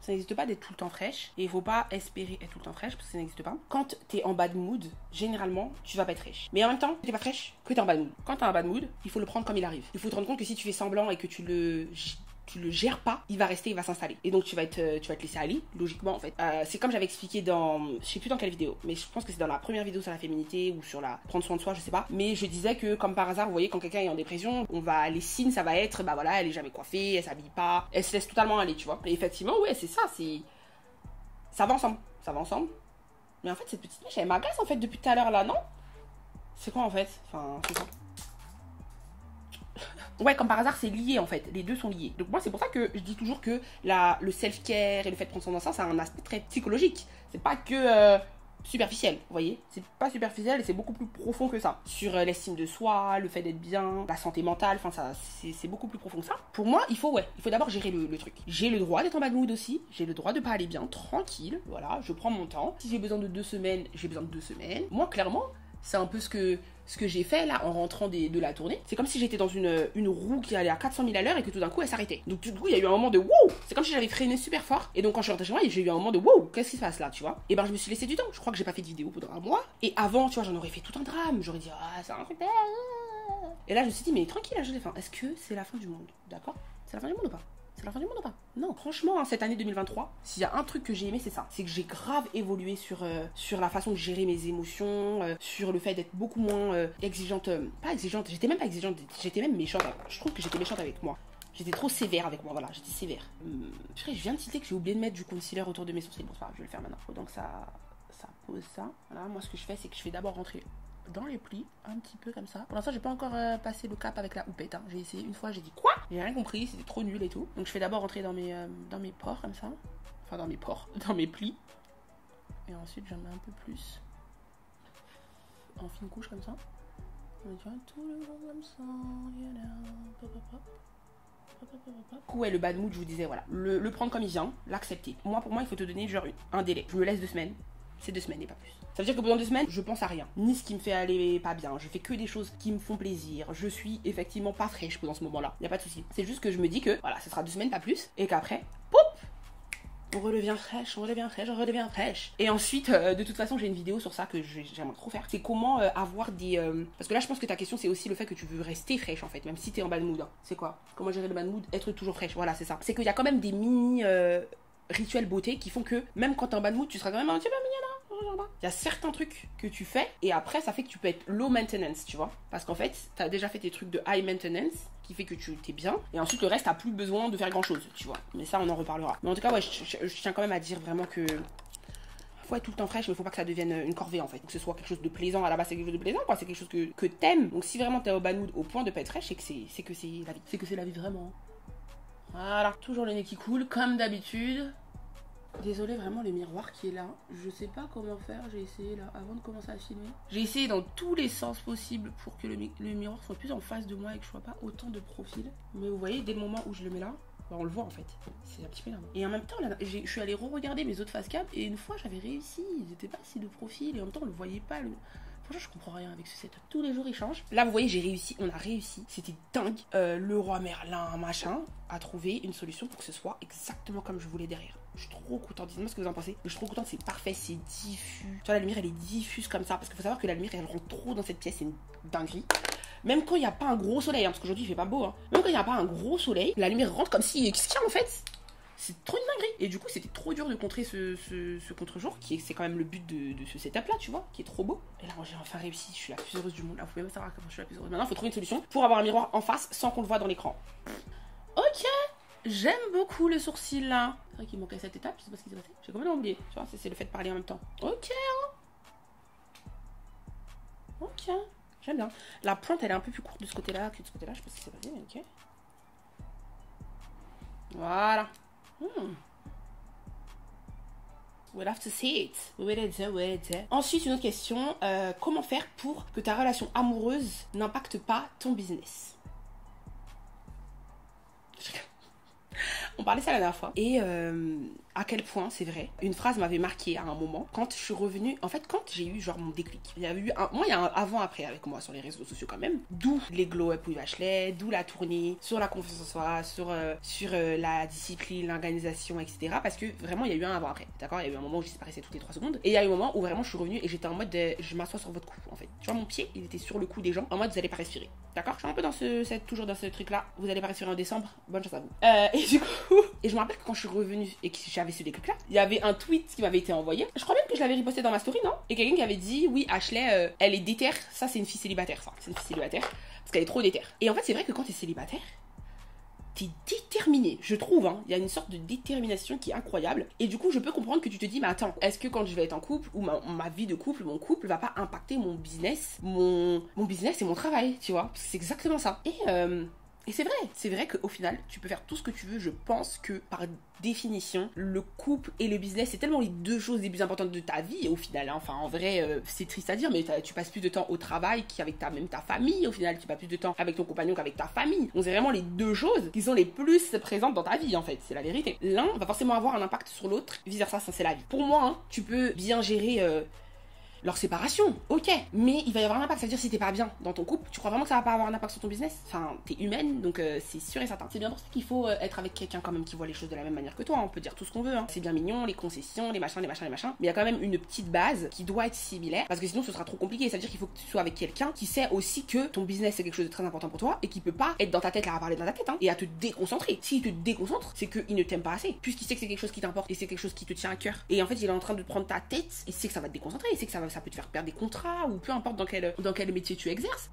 Ça n'existe pas d'être tout le temps fraîche. Et il faut pas espérer être tout le temps fraîche parce que ça n'existe pas. Quand t'es en bad mood, généralement, tu vas pas être fraîche. Mais en même temps, t'es pas fraîche que t'es en bad mood. Quand t'as un bad mood, il faut le prendre comme il arrive. Il faut te rendre compte que si tu fais semblant et que tu le gères pas, il va rester, il va s'installer. Et donc tu vas te laisser aller, logiquement en fait. C'est comme j'avais expliqué dans, je sais plus dans quelle vidéo, mais je pense que c'est dans la première vidéo sur la féminité ou sur la prendre soin de soi, je sais pas. Mais je disais que comme par hasard, vous voyez quand quelqu'un est en dépression, les signes ça va être, voilà, elle est jamais coiffée, elle s'habille pas, elle se laisse totalement aller, tu vois. Et effectivement, ouais, c'est ça, ça va ensemble. Mais en fait cette petite mèche, elle m'agace en fait depuis tout à l'heure là, non? C'est quoi en fait? Enfin, c'est ça. Ouais, comme par hasard, c'est lié en fait. Les deux sont liés. Donc moi, c'est pour ça que je dis toujours que le self-care et le fait de prendre soin de ça, c'est un aspect très psychologique. C'est pas que superficiel, vous voyez. C'est pas superficiel et c'est beaucoup plus profond que ça. Sur l'estime de soi, le fait d'être bien, la santé mentale, enfin ça, c'est beaucoup plus profond que ça. Pour moi, il faut d'abord gérer le truc. J'ai le droit d'être en bad mood aussi. J'ai le droit de pas aller bien, tranquille. Voilà, je prends mon temps. Si j'ai besoin de 2 semaines, j'ai besoin de 2 semaines. Moi, clairement, c'est un peu ce que j'ai fait là en rentrant de la tournée. C'est comme si j'étais dans une roue qui allait à 400 000 à l'heure et que tout d'un coup elle s'arrêtait. Donc du coup il y a eu un moment de wow. C'est comme si j'avais freiné super fort. Et donc quand je suis rentrée chez moi, j'ai eu un moment de wow. Qu'est-ce qui se passe là, tu vois? Et je me suis laissé du temps. Je crois que j'ai pas fait de vidéo pendant un mois. Et avant, tu vois, j'en aurais fait tout un drame. J'aurais dit ah c'est un truc. Et là je me suis dit mais tranquille, là, je l'ai fait. Est-ce que c'est la fin du monde? D'accord? C'est la fin du monde ou pas? C'est la fin du monde ou pas? Non, franchement, hein, cette année 2023, s'il y a un truc que j'ai aimé, c'est ça. C'est que j'ai grave évolué sur la façon de gérer mes émotions, sur le fait d'être beaucoup moins exigeante. Pas exigeante, j'étais même pas exigeante, j'étais même méchante. Je trouve que j'étais méchante avec moi. J'étais trop sévère avec moi, voilà, j'étais sévère. Je viens de citer que j'ai oublié de mettre du concealer autour de mes sourcils. Bon, c'est pas grave, je vais le faire maintenant. Donc ça pose ça. Voilà, moi ce que je fais, c'est que je vais d'abord rentrer dans les plis, un petit peu comme ça. Pour l'instant, j'ai pas encore passé le cap avec la houppette. Hein. J'ai essayé une fois, j'ai dit quoi? J'ai rien compris, c'était trop nul et tout. Donc je fais d'abord rentrer dans mes pores comme ça. Enfin, dans mes pores, dans mes plis. Et ensuite, j'en mets un peu plus. En fine couche comme ça. On va tout le long comme ça. Pop, pop, pop. Ouais, le bad mood, je vous disais, voilà. Le prendre comme il vient, l'accepter. Pour moi, il faut te donner genre un délai. Je me laisse 2 semaines. C'est 2 semaines et pas plus. Ça veut dire que pendant 2 semaines, je pense à rien. Ni ce qui me fait aller pas bien. Je fais que des choses qui me font plaisir. Je suis effectivement pas fraîche pendant ce moment-là. Y a pas de souci. C'est juste que je me dis que, voilà, ce sera 2 semaines, pas plus. Et qu'après, poup, on redevient fraîche, on redevient fraîche, on redevient fraîche. Et ensuite, de toute façon, j'ai une vidéo sur ça que j'aimerais trop faire. C'est comment avoir des... Parce que là, je pense que ta question, c'est aussi le fait que tu veux rester fraîche, en fait, même si t'es en bad mood. Hein. C'est quoi? Comment gérer le bad mood? Être toujours fraîche. Voilà, c'est ça. C'est qu'il y a quand même des mini... rituels beauté qui font que même quand t'es en bad mood, tu seras quand même un petit peu mignonne. Il y a certains trucs que tu fais et après ça fait que tu peux être low maintenance, tu vois, parce qu'en fait t'as déjà fait tes trucs de high maintenance qui fait que tu t'es bien et ensuite le reste t'as plus besoin de faire grand chose, tu vois, mais ça on en reparlera. Mais en tout cas ouais, je tiens quand même à dire vraiment que faut être tout le temps fraîche, mais faut pas que ça devienne une corvée en fait. Faut que ce soit quelque chose de plaisant. À la base, c'est quelque chose de plaisant, quoi. C'est quelque chose que t'aimes. Donc si vraiment t'es au bad mood au point de pas être fraîche, c'est que c'est la vie. C'est que c'est la vie vraiment. Voilà. Toujours le nez qui coule, comme d'habitude. Désolée, vraiment le miroir qui est là, je sais pas comment faire, j'ai essayé là avant de commencer à filmer. J'ai essayé dans tous les sens possibles pour que le miroir soit plus en face de moi et que je sois pas autant de profil. Mais vous voyez, dès le moment où je le mets là, bah on le voit en fait. C'est un petit peu énorme. Et en même temps, là, je suis allée re-regarder mes autres face cam et une fois j'avais réussi, ils étaient pas si de profil et en même temps on le voyait pas. Franchement, je comprends rien avec ce setup. Tous les jours, il change. Là, vous voyez, j'ai réussi. On a réussi. C'était dingue. Le roi Merlin, machin, a trouvé une solution pour que ce soit exactement comme je voulais derrière. Je suis trop contente. Dites-moi ce que vous en pensez. Je suis trop contente. C'est parfait. C'est diffus. Tu vois, la lumière, elle est diffuse comme ça. Parce qu'il faut savoir que la lumière, elle rentre trop dans cette pièce. C'est une dinguerie. Même quand il n'y a pas un gros soleil. Hein, parce qu'aujourd'hui, il fait pas beau. Hein. Même quand il n'y a pas un gros soleil, la lumière rentre comme si... Qu'est-ce qu'il y a en fait? C'est trop une dinguerie. Et du coup, c'était trop dur de contrer ce contre-jour, c'est quand même le but de ce setup-là, tu vois, qui est trop beau. Et là, moi, j'ai enfin réussi. Je suis la plus heureuse du monde. Là, vous pouvez même savoir comment je suis la plus heureuse. Maintenant, il faut trouver une solution pour avoir un miroir en face sans qu'on le voit dans l'écran. Ok. J'aime beaucoup le sourcil, là. C'est vrai qu'il manquait cette étape. Je sais pas ce qui s'est passé. J'ai complètement oublié. Tu vois, c'est le fait de parler en même temps. Ok. Ok. J'aime bien. La pointe, elle est un peu plus courte de ce côté-là que de ce côté-là. Je sais pas ce qui s'est passé, mais ok. Voilà. We'll have to see it. Ensuite, une autre question. Comment faire pour que ta relation amoureuse n'impacte pas ton business? On parlait ça la dernière fois. Et à quel point, c'est vrai, une phrase m'avait marqué à un moment. Quand je suis revenue, en fait, quand j'ai eu genre mon déclic. Il y a eu moi, il y a un avant-après avec moi sur les réseaux sociaux quand même. D'où les glow-up with Ashley, d'où la tournée, sur la confiance en soi, sur la discipline, l'organisation, etc. Parce que vraiment, il y a eu un avant-après. D'accord? Il y a eu un moment où je disparaissais toutes les 3 secondes. Et il y a eu un moment où vraiment je suis revenue et j'étais en mode je m'assois sur votre cou, en fait. Tu vois, mon pied, il était sur le cou des gens, en mode vous allez pas respirer. D'accord? Je suis un peu dans toujours dans ce truc-là. Vous allez pas respirer en décembre. Bonne chance à vous. Et du coup, et je me rappelle que quand je suis revenue et que j'avais ce déclic-là, il y avait un tweet qui m'avait été envoyé. Je crois même que je l'avais reposté dans ma story, non? Et quelqu'un qui avait dit, oui, Ashley, elle est déterre. Ça, c'est une fille célibataire, ça. C'est une fille célibataire. Parce qu'elle est trop déterre. Et en fait, c'est vrai que quand t'es célibataire, t'es déterminé, je trouve, hein. Il y a une sorte de détermination qui est incroyable. Et du coup, je peux comprendre que tu te dis, mais attends, est-ce que quand je vais être en couple, ou ma vie de couple, mon couple va pas impacter mon business, mon business et mon travail, tu vois? C'est exactement ça. Et c'est vrai qu'au final, tu peux faire tout ce que tu veux. Je pense que par définition, le couple et le business, c'est tellement les 2 choses les plus importantes de ta vie. Au final, hein. Enfin, en vrai, c'est triste à dire, mais tu passes plus de temps au travail qu'avec même ta famille. Au final, tu passes plus de temps avec ton compagnon qu'avec ta famille. Donc, c'est vraiment les 2 choses qui sont les plus présentes dans ta vie, en fait. C'est la vérité. L'un va forcément avoir un impact sur l'autre. Vice versa, ça, c'est la vie. Pour moi, hein, tu peux bien gérer leur séparation, ok, mais il va y avoir un impact. Ça veut dire si t'es pas bien dans ton couple, tu crois vraiment que ça va pas avoir un impact sur ton business? Enfin, t'es humaine, donc c'est sûr et certain. C'est bien pour ça qu'il faut être avec quelqu'un quand même qui voit les choses de la même manière que toi. On peut dire tout ce qu'on veut, hein. C'est bien mignon, les concessions, les machins, mais il y a quand même une petite base qui doit être similaire, parce que sinon ce sera trop compliqué. Ça veut dire qu'il faut que tu sois avec quelqu'un qui sait aussi que ton business c'est quelque chose de très important pour toi et qui peut pas être dans ta tête là à parler dans ta tête, hein, et à te déconcentrer. S'il te déconcentre, c'est qu'il ne t'aime pas assez, puisqu'il sait que c'est quelque chose qui t'importe et c'est quelque chose qui te tient à cœur. Et en fait, il est en train de prendre ta tête, il sait que ça va te déconcentrer, il sait que ça peut te faire perdre des contrats ou peu importe dans quel métier tu exerces,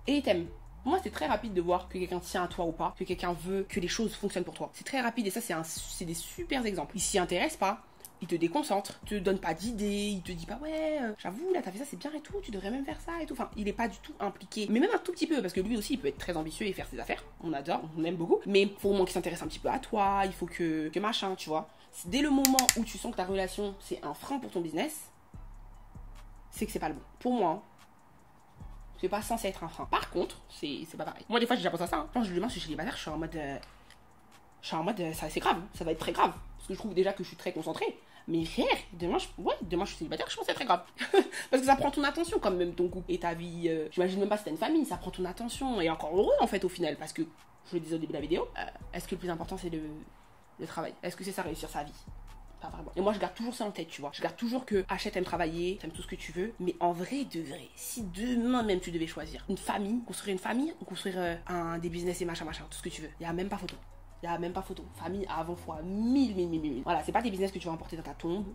et il t'aime. Moi, c'est très rapide de voir que quelqu'un tient à toi ou pas, que quelqu'un veut que les choses fonctionnent pour toi. C'est très rapide et ça, c'est des super exemples. Il s'y intéresse pas, il te déconcentre, il te donne pas d'idées, il te dit pas ouais, j'avoue, là, t'as fait ça, c'est bien et tout, tu devrais même faire ça et tout. Enfin, il est pas du tout impliqué, mais même un tout petit peu, parce que lui aussi, il peut être très ambitieux et faire ses affaires. On adore, on aime beaucoup, mais faut au moins qu'il s'intéresse un petit peu à toi, il faut que machin, tu vois. Dès le moment où tu sens que ta relation, c'est un frein pour ton business, c'est que c'est pas le bon. Pour moi, c'est pas censé être un frein. Par contre, c'est pas pareil. Moi, des fois, j'ai déjà pensé à ça. Hein. Quand demain, je suis célibataire, je suis en mode, ça, c'est grave. Ça va être très grave. Parce que je trouve déjà que je suis très concentrée. Mais frère, demain, je suis célibataire, je pense que c'est très grave. Parce que ça prend ton attention, quand même, ton couple et ta vie. J'imagine même pas si t'as une famille, ça prend ton attention. Et encore heureux, en fait, au final. Parce que, je le disais au début de la vidéo, est-ce que le plus important, c'est le travail? Est-ce que c'est ça, réussir sa vie? Pas vraiment. Et moi, je garde toujours ça en tête, tu vois. Je garde toujours que Hachette aime travailler, t'aimes tout ce que tu veux. Mais en vrai, de vrai, si demain même tu devais choisir une famille, construire une famille ou construire des business et machin, tout ce que tu veux, y a même pas photo. Y a même pas photo. Famille avant fois 1000. Voilà, c'est pas tes business que tu vas emporter dans ta tombe.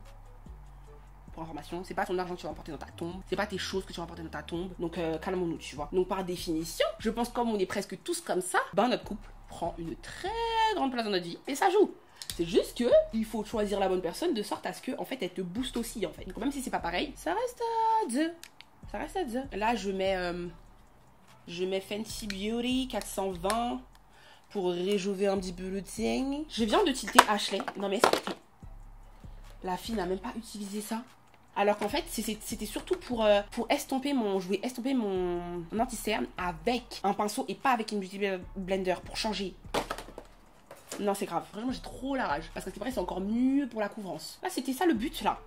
Pour information, c'est pas ton argent que tu vas emporter dans ta tombe, c'est pas tes choses que tu vas emporter dans ta tombe. Donc calmons-nous, tu vois. Donc par définition, je pense comme on est presque tous comme ça, ben notre couple prend une très grande place dans notre vie et ça joue. C'est juste que il faut choisir la bonne personne de sorte à ce que en fait elle te booste aussi en fait. Donc même si c'est pas pareil, ça reste à deux. Ça reste à deux. Là je mets Fenty Beauty 420 pour réchauffer un petit peu le tien. Je viens de tilter Ashley. Non mais est-ce que la fille n'a même pas utilisé ça? Alors qu'en fait, c'était surtout pour estomper mon... Je voulais estomper mon anti-cerne avec un pinceau et pas avec une beauty blender pour changer. Non, c'est grave. Vraiment, j'ai trop la rage. Parce que c'est vrai, c'est encore mieux pour la couvrance. Là, c'était ça le but, là.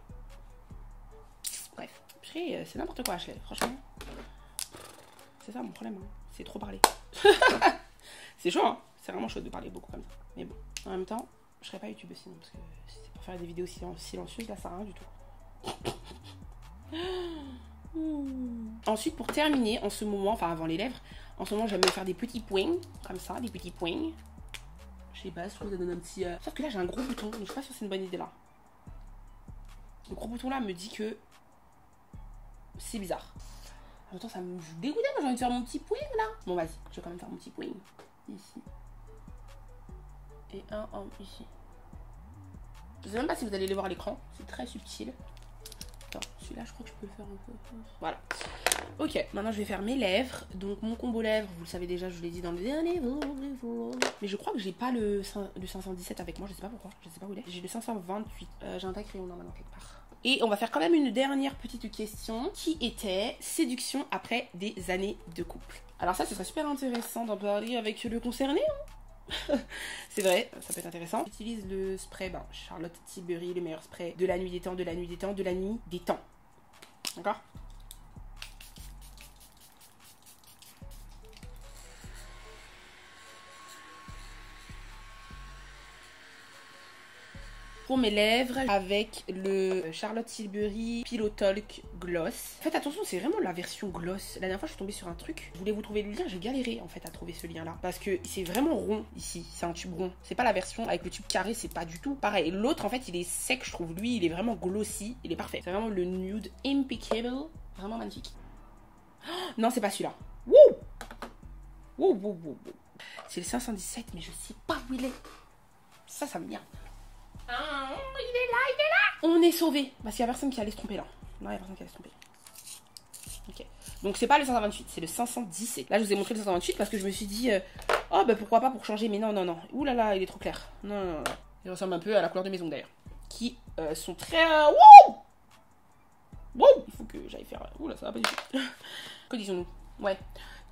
Bref. Après, c'est n'importe quoi, Ashley. Franchement. C'est ça mon problème. Hein. C'est trop parler. C'est chaud, hein. C'est vraiment chaud de parler beaucoup comme ça. Mais bon, en même temps, je serais pas youtubeuse sinon. Parce que si c'est pour faire des vidéos silencieuses, là, ça sert à rien du tout. Ensuite, pour terminer, en ce moment, enfin avant les lèvres, en ce moment, j'aime me faire des petits points, comme ça, des petits points. Je sais pas, je trouve que ça donne un petit... Sauf que là, j'ai un gros bouton, mais je sais pas si c'est une bonne idée là. Le gros bouton là me dit que c'est bizarre. En même temps, ça me dégoûte, moi j'ai envie de faire mon petit point là. Bon, vas-y, je vais quand même faire mon petit point. Ici. Et un ici. Je sais même pas si vous allez les voir à l'écran, c'est très subtil. Attends, celui-là, je crois que je peux le faire un peu. Voilà. Ok, maintenant je vais faire mes lèvres. Donc mon combo lèvres, vous le savez déjà, je vous l'ai dit dans le dernier. Mais je crois que j'ai pas le 517 avec moi, je sais pas pourquoi, je sais pas où il est. J'ai le 528. J'ai un taille crayon normalement quelque part. Et on va faire quand même une dernière petite question qui était séduction après des années de couple. Alors ça, ce serait super intéressant d'en parler avec le concerné. Hein. C'est vrai, ça peut être intéressant. J'utilise le spray Charlotte Tilbury, le meilleur spray de la nuit des temps, de la nuit des temps, de la nuit des temps. D'accord ? Pour mes lèvres avec le Charlotte Tilbury Pillow Talk Gloss. Faites attention, c'est vraiment la version gloss. La dernière fois, je suis tombée sur un truc. Je voulais vous trouver le lien, j'ai galéré en fait à trouver ce lien-là. Parce que c'est vraiment rond ici, c'est un tube rond. C'est pas la version avec le tube carré, c'est pas du tout pareil. L'autre, en fait, il est sec, je trouve. Lui, il est vraiment glossy, il est parfait. C'est vraiment le nude impeccable. Vraiment magnifique. Oh, non, c'est pas celui-là. Wouh! C'est le 517, mais je sais pas où il est. Ça me vient. Ah, il est là. On est sauvé. Parce qu'il y a personne qui allait se tromper là. Non, il y a personne qui allait se tromper. Ok. Donc c'est pas le 528, c'est le 517. Là, je vous ai montré le 528 parce que je me suis dit, oh, bah pourquoi pas pour changer. Mais non. Ouh là là, il est trop clair. Non. Il ressemble un peu à la couleur de maison d'ailleurs. Qui sont très... Wow! Il faut que j'aille faire... Ouh là, ça va pas du tout. Que disons-nous? Ouais.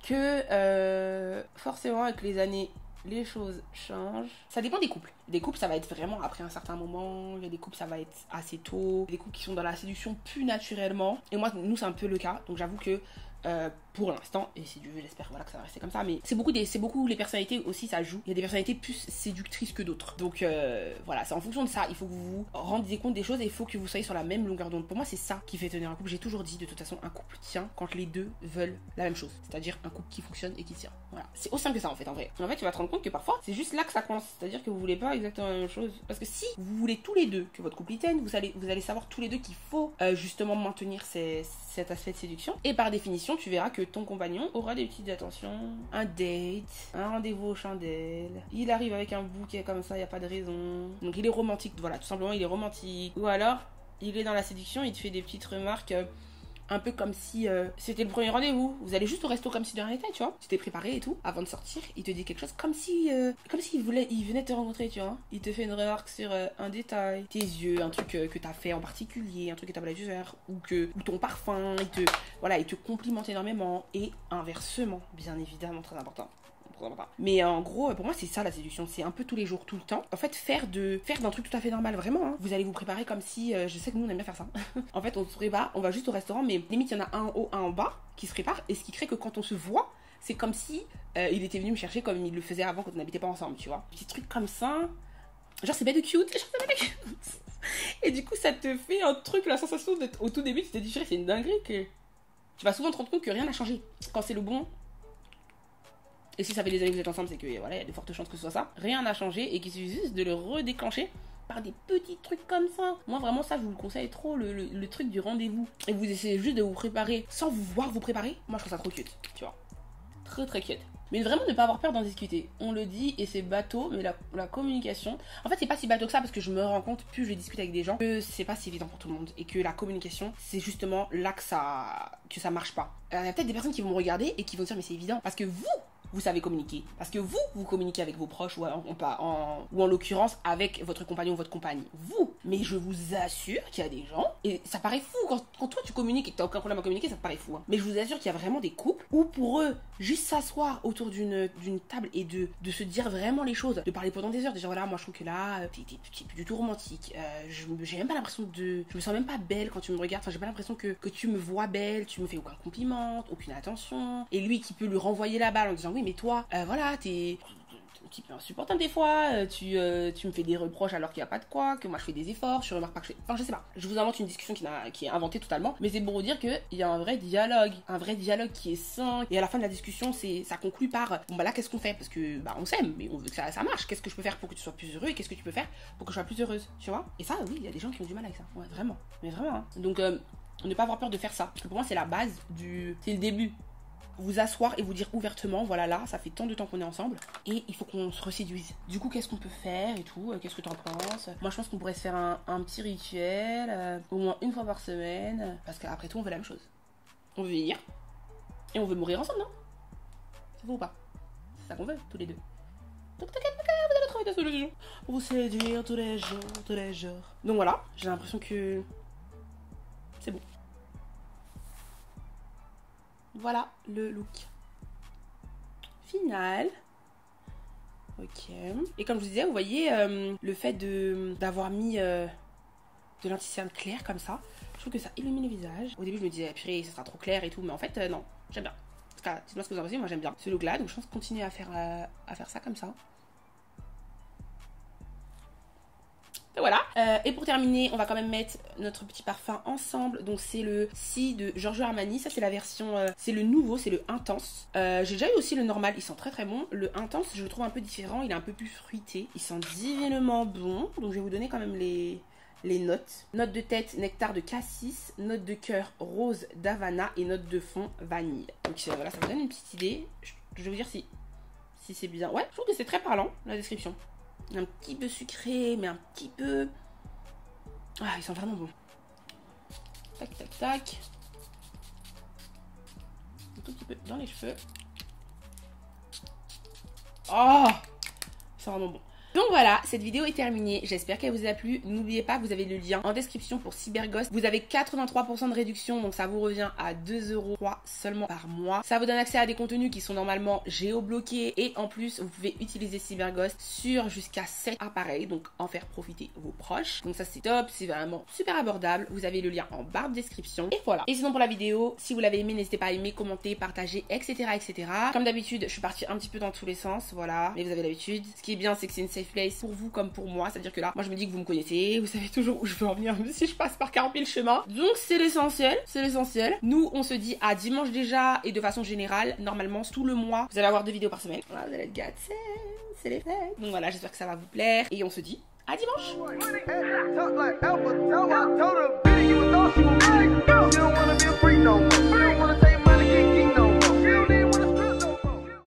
Que forcément, avec les années les choses changent. Ça dépend des couples. Des couples, ça va être vraiment après un certain moment. Il y a des couples, ça va être assez tôt. Il y a des couples qui sont dans la séduction plus naturellement. Et moi, nous, c'est un peu le cas. Donc j'avoue que pour l'instant, et si Dieu veut, j'espère voilà, que ça va rester comme ça, mais c'est beaucoup les personnalités aussi, ça joue. Il y a des personnalités plus séductrices que d'autres. Donc voilà, c'est en fonction de ça. Il faut que vous vous rendiez compte des choses et il faut que vous soyez sur la même longueur d'onde. Pour moi, c'est ça qui fait tenir un couple. J'ai toujours dit, de toute façon, un couple tient quand les deux veulent la même chose. C'est-à-dire un couple qui fonctionne et qui tient. Voilà. C'est aussi simple que ça, en fait, en vrai. En fait, tu vas te rendre compte que parfois, c'est juste là que ça coince. C'est-à-dire que vous voulez pas exactement la même chose. Parce que si vous voulez tous les deux que votre couple y tienne, vous allez savoir tous les deux qu'il faut justement maintenir cet aspect de séduction. Et par définition, tu verras que ton compagnon aura des petites attentions, un date, un rendez-vous aux chandelles. Il arrive avec un bouquet comme ça, il n'y a pas de raison. Donc il est romantique, voilà, tout simplement il est romantique. Ou alors, il est dans la séduction, il te fait des petites remarques un peu comme si c'était le premier rendez-vous. Vous allez juste au resto comme si de rien n'était, tu vois. Tu t'es préparé et tout. Avant de sortir, il te dit quelque chose comme si il venait te rencontrer, tu vois. Il te fait une remarque sur un détail, tes yeux, un truc que t'as fait en particulier, un truc que t'as pas dû faire, ou ton parfum. Il te complimente énormément. Et inversement, bien évidemment, très important. Mais en gros, pour moi, c'est ça la séduction. C'est un peu tous les jours, tout le temps. En fait, faire d'un truc tout à fait normal, vraiment. Hein. Vous allez vous préparer comme si. Je sais que nous, on aime bien faire ça. En fait, on se prépare, on va juste au restaurant, mais limite, il y en a un en haut, un en bas qui se prépare. Et ce qui crée que quand on se voit, c'est comme si il était venu me chercher comme il le faisait avant quand on n'habitait pas ensemble, tu vois. Petit truc comme ça. Genre, c'est bête de cute. Et du coup, ça te fait un truc, la sensation d'être au tout début, tu te dis, c'est une dinguerie que. Tu vas souvent te rendre compte que rien n'a changé. Quand c'est le bon. Et si ça fait des années que vous êtes ensemble, c'est que voilà, il y a de fortes chances que ce soit ça. Rien n'a changé et qu'il suffit juste de le redéclencher par des petits trucs comme ça. Moi, vraiment, ça, je vous le conseille trop, le truc du rendez-vous. Et vous essayez juste de vous préparer sans vous voir vous préparer. Moi, je trouve ça trop cute, tu vois. Très, très cute. Mais vraiment, ne pas avoir peur d'en discuter. On le dit et c'est bateau, mais la communication... En fait, c'est pas si bateau que ça parce que je me rends compte, plus je discute avec des gens, que c'est pas si évident pour tout le monde. Et que la communication, c'est justement là que ça marche pas. Il y a peut-être des personnes qui vont me regarder et qui vont dire, mais c'est évident. Parce que vous savez communiquer. Parce que vous communiquez avec vos proches ou en l'occurrence avec votre compagnon ou votre compagne. Vous. Mais je vous assure qu'il y a des gens, et ça paraît fou, quand toi tu communiques et que tu n'as aucun problème à communiquer, ça te paraît fou. Hein. Mais je vous assure qu'il y a vraiment des couples où pour eux, juste s'asseoir autour d'une table et de se dire vraiment les choses, de parler pendant des heures, de dire voilà, moi je trouve que là, t'es plus du tout romantique. J'ai même pas l'impression je me sens même pas belle quand tu me regardes. Enfin, j'ai pas l'impression que tu me vois belle, tu me fais aucun compliment, aucune attention. Et lui qui peut lui renvoyer la balle en disant oui, mais toi, voilà, t'es un petit peu insupportable des fois, tu me fais des reproches alors qu'il n'y a pas de quoi, que moi je fais des efforts, je remarque pas que je fais... Enfin, je sais pas. Je vous invente une discussion qui est inventée totalement, mais c'est pour vous dire qu'il y a un vrai dialogue qui est sain, et à la fin de la discussion, ça conclut par, bon bah là, qu'est-ce qu'on fait? Parce que, bah, on s'aime, mais on veut que ça marche. Qu'est-ce que je peux faire pour que tu sois plus heureux, et qu'est-ce que tu peux faire pour que je sois plus heureuse, tu vois? Et ça, oui, il y a des gens qui ont du mal avec ça. Ouais, vraiment. Mais vraiment, hein. Donc, ne pas avoir peur de faire ça. Parce que pour moi, c'est la base c'est le début. Vous asseoir et vous dire ouvertement, voilà, là, ça fait tant de temps qu'on est ensemble et il faut qu'on se reséduise. Du coup, qu'est-ce qu'on peut faire et tout? Qu'est-ce que t'en penses? Moi, je pense qu'on pourrait se faire un petit rituel, au moins une fois par semaine, parce qu'après tout, on veut la même chose. On veut vieillir et on veut mourir ensemble, non? C'est vous ou pas? C'est ça qu'on veut, tous les deux. Donc t'inquiète pas, vous allez trouver des solutions pour vous séduire tous les jours. Donc voilà, j'ai l'impression que c'est bon. Voilà le look final. Ok. Et comme je vous disais, vous voyez le fait d'avoir mis de l'anti-cerne clair comme ça, je trouve que ça illumine le visage. Au début je me disais purée ça sera trop clair et tout, mais en fait non, j'aime bien. En tout cas, dites-moi ce que vous en pensez, moi j'aime bien ce look là, donc je pense continuer à faire ça comme ça. Et voilà. Et pour terminer, on va quand même mettre notre petit parfum ensemble. Donc c'est le Si de Giorgio Armani. Ça c'est la version, c'est le nouveau, c'est le Intense. J'ai déjà eu aussi le normal, il sent très très bon. Le Intense, je le trouve un peu différent, il est un peu plus fruité. Il sent divinement bon. Donc je vais vous donner quand même les notes. Note de tête, nectar de cassis. Note de cœur, rose d'Havana. Et note de fond, vanille. Donc voilà, ça vous donne une petite idée. Je vais vous dire si c'est bien. Ouais, je trouve que c'est très parlant, la description. Un petit peu sucré, mais un petit peu... Ah, ils sont vraiment bons. Tac, tac, tac. Un tout petit peu dans les cheveux. Oh, ils sont vraiment bons. Donc voilà, cette vidéo est terminée. J'espère qu'elle vous a plu. N'oubliez pas, vous avez le lien en description pour Cyberghost. Vous avez 83% de réduction, donc ça vous revient à 2,03 € seulement par mois. Ça vous donne accès à des contenus qui sont normalement géobloqués et en plus, vous pouvez utiliser Cyberghost sur jusqu'à 7 appareils, donc en faire profiter vos proches. Donc ça c'est top, c'est vraiment super abordable. Vous avez le lien en barre de description. Et voilà. Et sinon pour la vidéo, si vous l'avez aimé, n'hésitez pas à aimer, commenter, partager, etc. etc. Comme d'habitude, je suis partie un petit peu dans tous les sens, voilà. Mais vous avez l'habitude. Ce qui est bien, c'est que c'est une safe place pour vous comme pour moi. C'est-à-dire que là, moi je me dis que vous me connaissez, vous savez toujours où je veux en venir, même si je passe par 40 000 chemins. Donc c'est l'essentiel, c'est l'essentiel. Nous, on se dit à dimanche déjà, et de façon générale, normalement, tout le mois, vous allez avoir 2 vidéos par semaine. Voilà, vous allez être gâtés, c'est les fêtes. Donc voilà, j'espère que ça va vous plaire. Et on se dit à dimanche. You don't wanna be a freak no more.